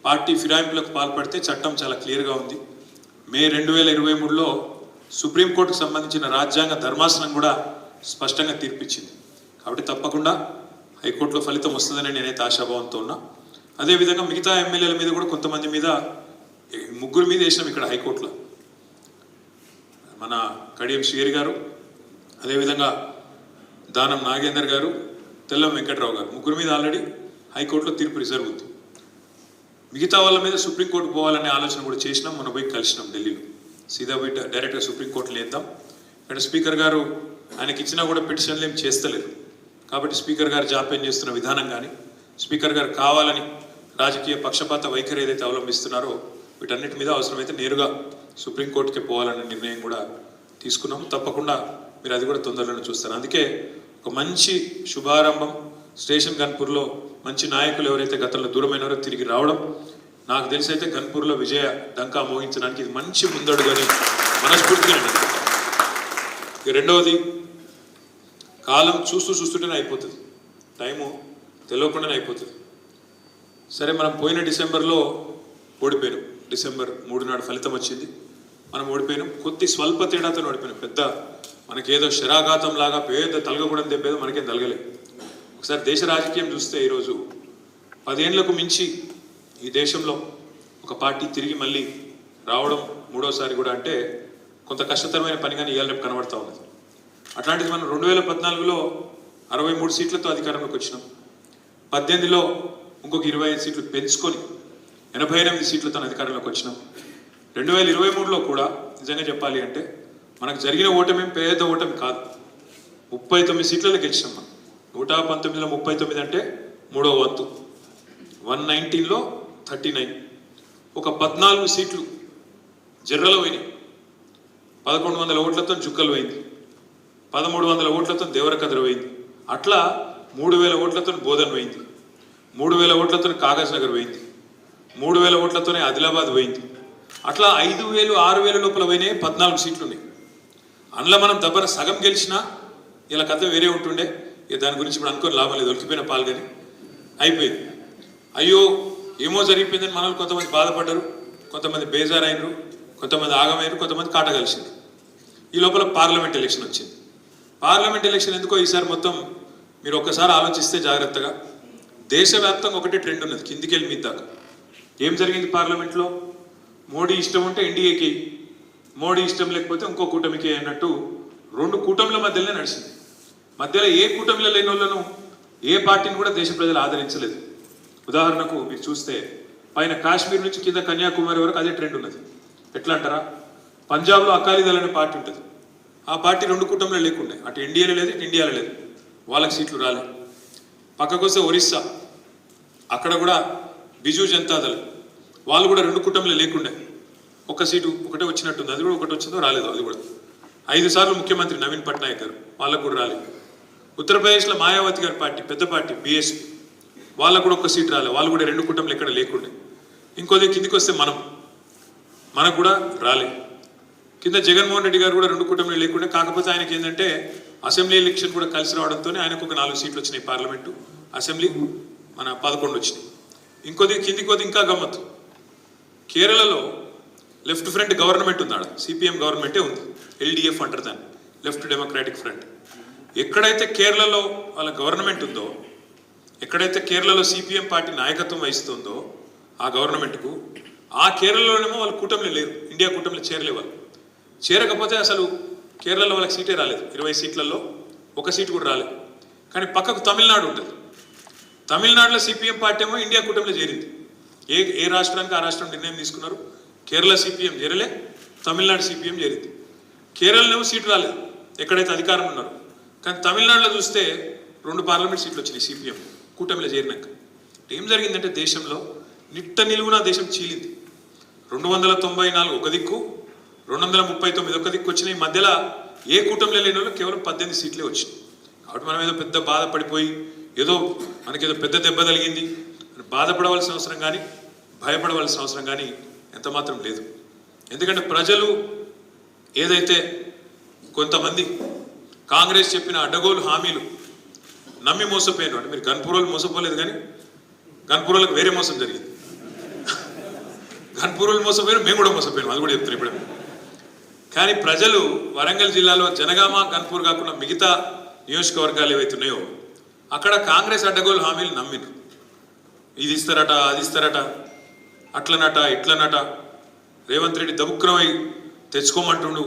Party ఫిరాయింపులకు పాల్పడితే చట్టం చాలా క్లియర్గా ఉంది. మే 2023లో సుప్రీంకోర్టుకు సంబంధించిన రాజ్యాంగ ధర్మాసనం కూడా స్పష్టంగా తీర్పిచ్చింది. కాబట్టి తప్పకుండా హైకోర్టులో ఫలితం వస్తుందని నేనైతే ఆశాభావంతో ఉన్నా. అదేవిధంగా మిగతా ఎమ్మెల్యేల మీద కూడా కొంతమంది మీద, 3 మీద వేసినాం ఇక్కడ హైకోర్టులో. మన కడియం శ్రీహరి గారు, అదేవిధంగా దానం నాగేందర్ గారు, తెల్లం వెంకట్రావు గారు, 3 మీద ఆల్రెడీ హైకోర్టులో తీర్పు రిజర్వ్ ఉంది. మిగతా వాళ్ళ మీద సుప్రీంకోర్టు పోవాలనే ఆలోచన కూడా చేసినాం. మనం పోయి కలిసినాం ఢిల్లీలో. సీదా పోయి డైరెక్ట్గా సుప్రీంకోర్టులో వేద్దాం. ఇక్కడ స్పీకర్ గారు ఆయనకి ఇచ్చినా కూడా పిటిషన్లు ఏం చేస్తలేరు. కాబట్టి స్పీకర్ గారు జాప్యం చేస్తున్న విధానం కానీ, స్పీకర్ గారు కావాలని రాజకీయ పక్షపాత వైఖరి ఏదైతే అవలంబిస్తున్నారో వీటన్నిటి మీద అవసరమైతే నేరుగా సుప్రీంకోర్టుకి పోవాలనే నిర్ణయం కూడా తీసుకున్నాము. తప్పకుండా మీరు అది కూడా తొందరలోనే చూస్తారు. అందుకే ఒక మంచి శుభారంభం. స్టేషన్ గన్పూర్లో మంచి నాయకులు ఎవరైతే గతంలో దూరమైనారో తిరిగి రావడం, నాకు తెలిసి అయితే గన్పూర్లో విజయ డంకా మోగించడానికి ఇది మంచి ముందడుగని మనస్ఫూర్తిగా. రెండవది, కాలం చూస్తుంటేనే అయిపోతుంది, టైము తెలియకుండానే అయిపోతుంది. సరే, మనం పోయిన డిసెంబర్లో ఓడిపోయాం. డిసెంబర్ 3 నాడు ఫలితం వచ్చింది, మనం ఓడిపోయినాం. కొద్ది స్వల్ప తేడాతో ఓడిపోయినాం. పెద్ద మనకేదో శరాఘాతం లాగా పేద తలగకూడని దెబ్బేదో మనకేం తలగలేదు. ఒకసారి దేశ రాజకీయం చూస్తే ఈరోజు 10 ఏళ్లకు మించి ఈ దేశంలో ఒక పార్టీ తిరిగి మళ్ళీ రావడం మూడోసారి కూడా అంటే కొంత కష్టతరమైన పనిగానే ఇవాళ రేపు కనబడతా ఉన్నది. అట్లాంటిది మనం 2014లో 63 సీట్లతో అధికారంలోకి వచ్చినాం. 18లో ఇంకొక 25 సీట్లు పెంచుకొని 88 సీట్లతో అధికారంలోకి వచ్చినాం. 2023లో కూడా నిజంగా చెప్పాలి అంటే మనకు జరిగిన ఓటమి పేద ఓటమి కాదు. 39 సీట్లలో గెలిచినాం మనం. 119లో 39 అంటే 3వ వంతు. 119లో 39. ఒక 14 సీట్లు జర్రలో పోయినాయి. 1100 ఓట్లతో జుక్కలు పోయింది. 1300 ఓట్లతో దేవరకద్ర పోయింది. అట్లా 3000 ఓట్లతో బోధన్ పోయింది. 3000 ఓట్లతో కాగజ్ నగర్ పోయింది. 3000 ఓట్లతోనే ఆదిలాబాద్ పోయింది. అట్లా 5000, 6000 లోపల పోయినాయి. 14 సీట్లు ఉన్నాయి. అందులో మనం దబ్బర సగం గెలిచినా ఇలా కథ వేరే ఉంటుండే. దాని గురించి ఇప్పుడు అనుకోని లాభం లేదు, ఒలికిపోయిన పాలు కానీ అయిపోయింది. అయ్యో ఏమో జరిగిపోయిందని మనల్ని కొంతమంది బాధపడ్డారు, కొంతమంది బేజారైనరు, కొంతమంది ఆగమైనరు, కొంతమంది కాట కలిసింది. ఈ లోపల పార్లమెంట్ ఎలక్షన్ వచ్చింది. పార్లమెంట్ ఎలక్షన్ ఎందుకో ఈసారి మొత్తం మీరు ఒక్కసారి ఆలోచిస్తే జాగ్రత్తగా, దేశవ్యాప్తంగా ఒకటే ట్రెండ్ ఉన్నది, కిందికి వెళ్ళి మీద దాకా. ఏం జరిగింది పార్లమెంట్లో? మోడీ ఇష్టం ఉంటే ఎన్డీఏకి, మోడీ ఇష్టం లేకపోతే ఇంకో కూటమికి అన్నట్టు 2 కూటమిల మధ్యలోనే నడిచింది. మధ్యలో ఏ కూటమిలో లేని వాళ్ళను, ఏ పార్టీని కూడా దేశ ప్రజలు ఆదరించలేదు. ఉదాహరణకు మీరు చూస్తే పైన కాశ్మీర్ నుంచి కింద కన్యాకుమారి వరకు అదే ట్రెండ్ ఉన్నది. ఎట్లా అంటారా? పంజాబ్లో అకాలీదళ్ అనే పార్టీ ఉంటుంది. ఆ పార్టీ 2 కూటమిలో లేకుండే, అటు ఎన్డీఏలో లేదు, ఇటు ఇండియాలో లేదు, వాళ్ళకి సీట్లు రాలే. పక్కకు వస్తే ఒరిస్సా, అక్కడ కూడా బిజు జనతాదళ్, వాళ్ళు కూడా 2 కూటమిలో లేకుండే, ఒక సీటు ఒకటే వచ్చినట్టుంది. అది కూడా ఒకటి వచ్చిందో రాలేదో అది కూడా. 5 సార్లు ముఖ్యమంత్రి నవీన్ పట్నాయక్ గారు, వాళ్ళకు కూడా రాలేదు. ఉత్తరప్రదేశ్లో మాయావతి గారి పార్టీ, పెద్ద పార్టీ బీఎస్పీ, వాళ్ళకు కూడా ఒక సీట్ రాలేదు, వాళ్ళు కూడా 2 కూటమిలు ఎక్కడ లేకుండే. ఇంకోది కిందికి వస్తే మనకు కూడా రాలేదు. కింద జగన్మోహన్ రెడ్డి గారు కూడా 2 కూటమిలు లేకుండే. కాకపోతే ఆయనకి ఏంటంటే అసెంబ్లీ ఎలక్షన్ కూడా కలిసి రావడంతో ఆయనకు ఒక 4 సీట్లు వచ్చినాయి. పార్లమెంటు, అసెంబ్లీ మన 11 వచ్చినాయి. ఇంకోది కిందికి పోతే ఇంకా గమ్మత్తు, కేరళలో లెఫ్ట్ ఫ్రంట్ గవర్నమెంట్ ఉంది. ఆడ సిపిఎం గవర్నమెంటే ఉంది, ఎల్డిఎఫ్ అంటారు దాన్ని, లెఫ్ట్ డెమోక్రాటిక్ ఫ్రంట్. ఎక్కడైతే కేరళలో వాళ్ళ గవర్నమెంట్ ఉందో, ఎక్కడైతే కేరళలో సిపిఎం పార్టీ నాయకత్వం వహిస్తుందో ఆ గవర్నమెంట్కు, ఆ కేరళలోనేమో వాళ్ళు కూటమిలో లేరు, ఇండియా కూటమిలో చేరలే. వాళ్ళు చేరకపోతే అసలు కేరళలో వాళ్ళకి సీటే రాలేదు. 20 సీట్లలో 1 సీటు కూడా రాలేదు. కానీ పక్కకు తమిళనాడు ఉంటుంది. తమిళనాడులో సిపిఎం పార్టీ ఏమో ఇండియా కూటమిలో చేరింది. ఏ రాష్ట్రానికి ఆ రాష్ట్రం నిర్ణయం తీసుకున్నారు. కేరళ సిపిఎం చేరలే, తమిళనాడు సిపిఎం చేరింది. కేరళనేమో సీటు రాలేదు ఎక్కడైతే అధికారం ఉన్నారు. కానీ తమిళనాడులో చూస్తే 2 పార్లమెంట్ సీట్లు వచ్చినాయి సిపిఎం కూటమిలో చేరినాక. ఏం జరిగిందంటే దేశంలో నిట్ట నిలువున దేశం చీలింది. 294 ఒక దిక్కు, 239 ఒక దిక్కు వచ్చినాయి. మధ్యలో ఏ కూటమిలో లేని వాళ్ళు కేవలం 18 సీట్లే వచ్చినాయి. కాబట్టి మనం ఏదో పెద్ద బాధపడిపోయి ఏదో మనకేదో పెద్ద దెబ్బ తగిలింది బాధపడవలసిన అవసరం కానీ, భయపడవలసిన అవసరం కానీ ఎంత మాత్రం లేదు. ఎందుకంటే ప్రజలు ఏదైతే కొంతమంది కాంగ్రెస్ చెప్పిన అడ్డగోలు హామీలు నమ్మి మోసపోయారు. అంటే మీరు గన్పూర్లో మోసపోలేదు, కానీ గన్పూర్లకు వేరే మోసం జరిగింది. గన్పూర్లు మోసపోయారు, మేము కూడా మోసపోయాం, అది కూడా చెప్తాను ఇప్పుడు. కానీ ప్రజలు వరంగల్ జిల్లాలో జనగామ గన్పూర్ కాకుండా మిగతా నియోజకవర్గాలు ఏవైతున్నాయో అక్కడ కాంగ్రెస్ అడ్డగోలు హామీలు నమ్మిరు. ఇది ఇస్తారట, అది ఇస్తారట, అట్లనట ఇట్లనట. రేవంత్ రెడ్డి దబుక్రమై తెచ్చుకోమంటుండు.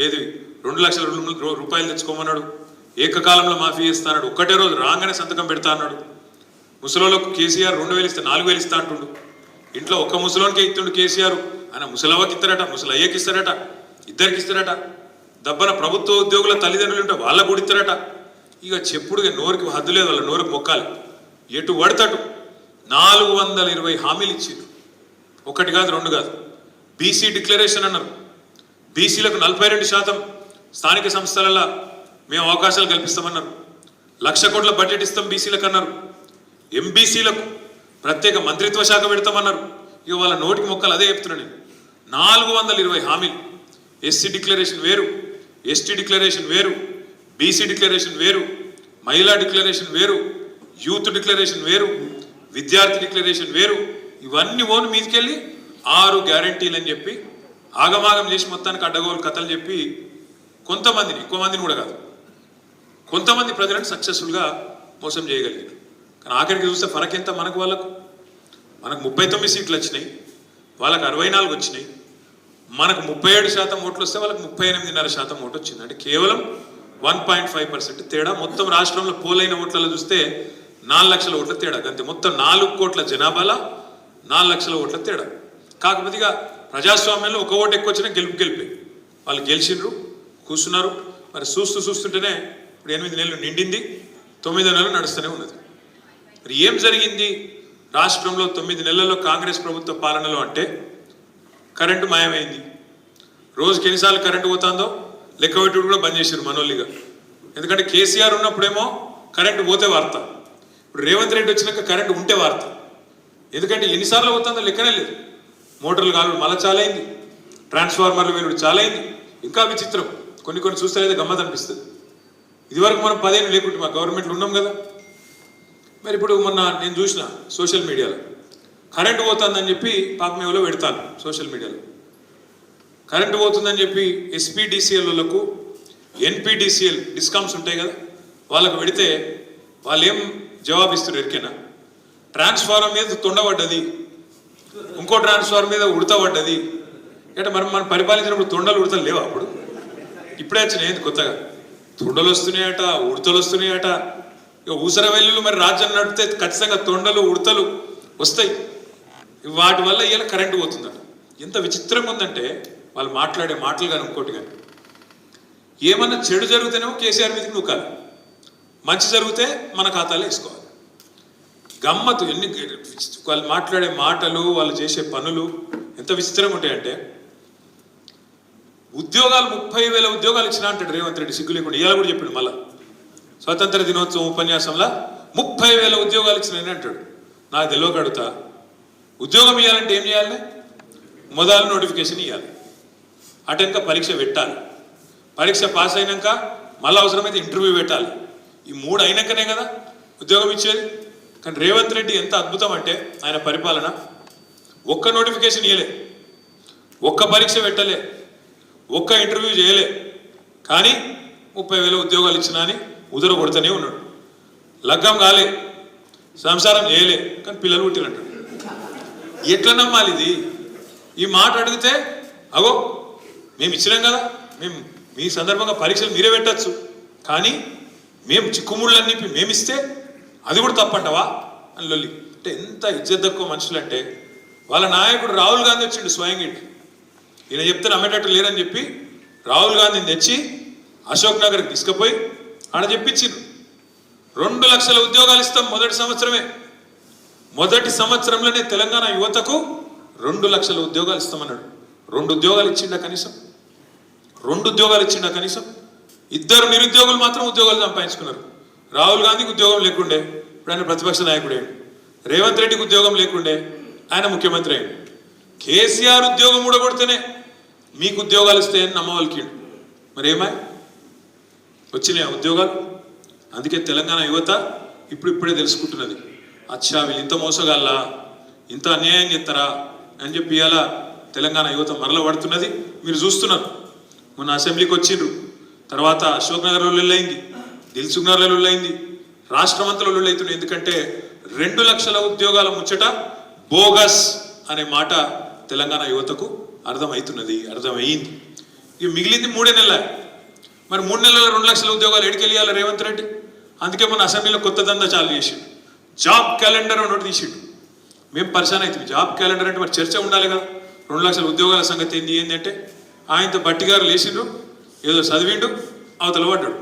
ఏది 2 లక్షల రూపాయలు తెచ్చుకోమన్నాడు, ఏకకాలంలో మాఫీ చేస్తాడు. ఒక్కటే రోజు రాగానే సంతకం పెడతా అన్నాడు. ముసలోళ్ళకు కేసీఆర్ 2000 ఇస్తే 4000 ఇస్తా అంటుండు. ఇంట్లో ఒక్క ముసలోనికే ఇస్తుండు కేసీఆర్. ఆయన ముసలవ్వకి ఇస్తారట, ముసలయ్యకి ఇస్తారట, ఇద్దరికి ఇస్తారట. దబ్బన ప్రభుత్వ ఉద్యోగుల తల్లిదండ్రులు ఉంటే వాళ్ళకు కూడా ఇస్తారట. ఇక చెప్పుడుగా నోరుకి హద్దు లేదు, వాళ్ళ నోరుకు మొక్కాలి. ఎటు పడతటు 420 హామీలు ఇచ్చిండు. ఒకటి కాదు, 2 కాదు. బీసీ డిక్లరేషన్ అన్నారు. బీసీలకు 42% స్థానిక సంస్థలలో మేము అవకాశాలు కల్పిస్తామన్నారు. 1,00,000 కోట్ల బడ్జెట్ ఇస్తాం బీసీలకు అన్నారు. ఎంబీసీలకు ప్రత్యేక మంత్రిత్వ శాఖ పెడతామన్నారు. ఇక వాళ్ళ నోటికి మొక్కలు అదే చెప్తున్నాను నేను. 420 హామీలు. ఎస్సీ డిక్లరేషన్ వేరు, ఎస్టీ డిక్లరేషన్ వేరు, బీసీ డిక్లరేషన్ వేరు, మహిళా డిక్లరేషన్ వేరు, యూత్ డిక్లరేషన్ వేరు, విద్యార్థి డిక్లరేషన్ వేరు. ఇవన్నీ ఓను మీదకెళ్ళి 6 గ్యారంటీలు అని చెప్పి ఆగమాగం చేసి మొత్తానికి అడ్డగోలు కథలు చెప్పి కొంతమందిని, ఎక్కువ మందిని కూడా కాదు, కొంతమంది ప్రజలను సక్సెస్ఫుల్గా మోసం చేయగలిగారు. కానీ ఆఖరికి చూస్తే ఫరక్ ఎంత మనకు వాళ్ళకు. మనకు 39 సీట్లు వచ్చినాయి, వాళ్ళకి 64 వచ్చినాయి. మనకు 37% ఓట్లు వస్తే వాళ్ళకి 38.5% ఓటు వచ్చింది. అంటే కేవలం 1.5% తేడా. మొత్తం రాష్ట్రంలో పోలైన ఓట్లలో చూస్తే 4 లక్షల ఓట్ల తేడా. అంతే. మొత్తం 4 కోట్ల జనాభాలో 4 లక్షల ఓట్ల తేడా. కాకపోతే ఇక ప్రజాస్వామ్యంలో ఒక ఓటు ఎక్కువ వచ్చినా గెలిపే. వాళ్ళు గెలిచిండ్రు, కూర్చున్నారు. మరి చూస్తుంటేనే ఇప్పుడు 8 నెలలు నిండింది, 9వ నెలలు నడుస్తూనే ఉన్నది. మరి ఏం జరిగింది రాష్ట్రంలో 9 నెలల్లో కాంగ్రెస్ ప్రభుత్వ పాలనలో అంటే? కరెంటు మాయమైంది. రోజుకి ఎన్నిసార్లు కరెంటు పోతుందో లెక్క పెట్టుడు కూడా బంద్ చేశారు మనోళ్ళిగా. ఎందుకంటే కేసీఆర్ ఉన్నప్పుడేమో కరెంటు పోతే వార్త, ఇప్పుడు రేవంత్ రెడ్డి వచ్చినాక కరెంటు ఉంటే వార్త. ఎందుకంటే ఎన్నిసార్లు పోతుందో లెక్కనే లేదు. మోటార్లు కాలుడు మళ్ళీ చాలా అయింది, ట్రాన్స్ఫార్మర్లు వేలుడు చాలా అయింది. ఇంకా విచిత్రం, కొన్ని చూస్తే గమ్మత్ అనిపిస్తుంది. ఇదివరకు మనం 10 ఏళ్ళు లేకుంటే మా గవర్నమెంట్లో ఉన్నాం కదా. మరి ఇప్పుడు మొన్న నేను చూసిన సోషల్ మీడియాలో కరెంటు పోతుందని చెప్పి పాపమేవలో పెడతాను సోషల్ మీడియాలో. కరెంటు పోతుందని చెప్పి ఎస్పీడీసీఎల్లకు ఎన్పీడీసీఎల్ డిస్కౌంట్స్ ఉంటాయి కదా, వాళ్ళకు పెడితే వాళ్ళు ఏం జవాబిస్తారు ఎరికేనా? ట్రాన్స్ఫార్మర్ మీద తొండబడ్డది, ఇంకో ట్రాన్స్ఫార్మర్ మీద ఉడతబడ్డది. అంటే మనం పరిపాలించినప్పుడు తొండలు ఉడతలు లేవా? అప్పుడు ఇప్పుడే వచ్చినాయి కొత్తగా తొండలు వస్తున్నాయట, ఉడతలు వస్తున్నాయట. ఇక ఊసర వెల్లులు మరి రాజ్యం నడిపితే ఖచ్చితంగా తొండలు ఉడతలు వస్తాయి. వాటి వల్ల ఇలా కరెంటు పోతుందట. ఎంత విచిత్రంగా ఉందంటే వాళ్ళు మాట్లాడే మాటలు కానీ ఇంకోటి కానీ. ఏమన్నా చెడు జరిగితేనేమో కేసీఆర్ మీదకి నూకాలి, మంచి జరిగితే మన ఖాతాలో వేసుకోవాలి. గమ్మత్తు వాళ్ళు మాట్లాడే మాటలు, వాళ్ళు చేసే పనులు ఎంత విచిత్రంగా ఉంటాయంటే, ఉద్యోగాలు 30,000 ఉద్యోగాలు ఇచ్చినా అంటాడు రేవంత్ రెడ్డి సిగ్గు లేకుండా. ఇవాళ కూడా చెప్పాడు మళ్ళా స్వతంత్ర దినోత్సవం ఉపన్యాసంలో 30,000 ఉద్యోగాలు ఇచ్చినాయని అంటాడు. నాకు తెలియక అడుగుతా, ఉద్యోగం ఇవ్వాలంటే ఏం చేయాలి? మొదలు నోటిఫికేషన్ ఇవ్వాలి, అటెంక పరీక్ష పెట్టాలి, పరీక్ష పాస్ అయినాక మళ్ళీ అవసరమైతే ఇంటర్వ్యూ పెట్టాలి. ఈ 3 అయినాకనే కదా ఉద్యోగం ఇచ్చేది. కానీ రేవంత్ రెడ్డి ఎంత అద్భుతం అంటే ఆయన పరిపాలన, ఒక్క నోటిఫికేషన్ ఇవ్వలే, ఒక్క పరీక్ష పెట్టలే, ఒక్క ఇంటర్వ్యూ చేయలే, కానీ 30,000 ఉద్యోగాలు ఇచ్చినా అని ఉదర కొడుతూనే ఉన్నాడు. లగ్గం కాలే, సంసారం చేయలే, కానీ పిల్లలు పుట్టినట్టు. ఎట్లా నమ్మాలి ఇది? ఈ మాట అడిగితే అగో మేము ఇచ్చినాం కదా, మేము మీ సందర్భంగా పరీక్షలు మీరే పెట్టచ్చు, కానీ మేము చిక్కుముళ్ళని మేమిస్తే అది కూడా తప్పంటవా అని లొల్లి. అంటే ఎంత ఇజ్జత్ తక్కువ మనుషులు అంటే, వాళ్ళ నాయకుడు రాహుల్ గాంధీ వచ్చిండు స్వయంగా ఇంటి. ఈయన చెప్తే నమ్మేటట్టు లేరని చెప్పి రాహుల్ గాంధీని తెచ్చి అశోక్ నగర్కి తీసుకుపోయి ఆడ చెప్పించిండ్రు 2 లక్షల ఉద్యోగాలు ఇస్తాం మొదటి సంవత్సరంలోనే తెలంగాణ యువతకు 2 లక్షల ఉద్యోగాలు ఇస్తామన్నాడు. 2 ఉద్యోగాలు ఇచ్చిండా కనీసం? 2 ఉద్యోగాలు ఇచ్చిండా కనీసం? 2 నిరుద్యోగులు మాత్రం ఉద్యోగాలు సంపాదించుకున్నారు. రాహుల్ గాంధీకి ఉద్యోగం లేకుండే, ఇప్పుడు ఆయన ప్రతిపక్ష నాయకుడు అయ్యాడు. రేవంత్ రెడ్డికి ఉద్యోగం లేకుండే, ఆయన ముఖ్యమంత్రి అయ్యాడు. కేసీఆర్ ఉద్యోగం ఊడగొడితేనే మీకు ఉద్యోగాలు ఇస్తాయని నమ్మవలికి. మరి ఏమాయి వచ్చినాయి ఆ ఉద్యోగాలు? అందుకే తెలంగాణ యువత ఇప్పుడిప్పుడే తెలుసుకుంటున్నది, అచ్చా వీళ్ళు ఇంత మోసగాళ్ళ, ఇంత అన్యాయం చేస్తారా, అని చెప్పి ఇలా తెలంగాణ యువత మరల పడుతున్నది. మీరు చూస్తున్నారు, మొన్న అసెంబ్లీకి వచ్చిండ్రు, తర్వాత అశోక్ నగర్లో లొల్లైంది, దిల్సుఖ్ నగర్లో లొల్లైంది, రాష్ట్రమంతలో లొల్లైతున్నాయి. ఎందుకంటే 2 లక్షల ఉద్యోగాల ముచ్చట బోగస్ అనే మాట తెలంగాణ యువతకు అర్థమవుతున్నది, అర్థమైంది. ఇక మిగిలింది 3 నెలల. మరి 3 నెలల 2 లక్షల ఉద్యోగాలు ఎడికెళ్ళాలి రేవంత్ రెడ్డి? అందుకే మన అసెంబ్లీలో కొత్త దందా చాలు చేసిండు, జాబ్ క్యాలెండర్ ఒకటి తీసిండు. మేము పరిశాన్ అవుతుంది. జాబ్ క్యాలెండర్ అంటే మరి చర్చ ఉండాలి కదా. 2 లక్షల ఉద్యోగాల సంగతి ఏంటి అంటే ఆయనతో బట్టిగారు లేచిండ్రు, ఏదో చదివిండు, అవతల పడ్డాడు.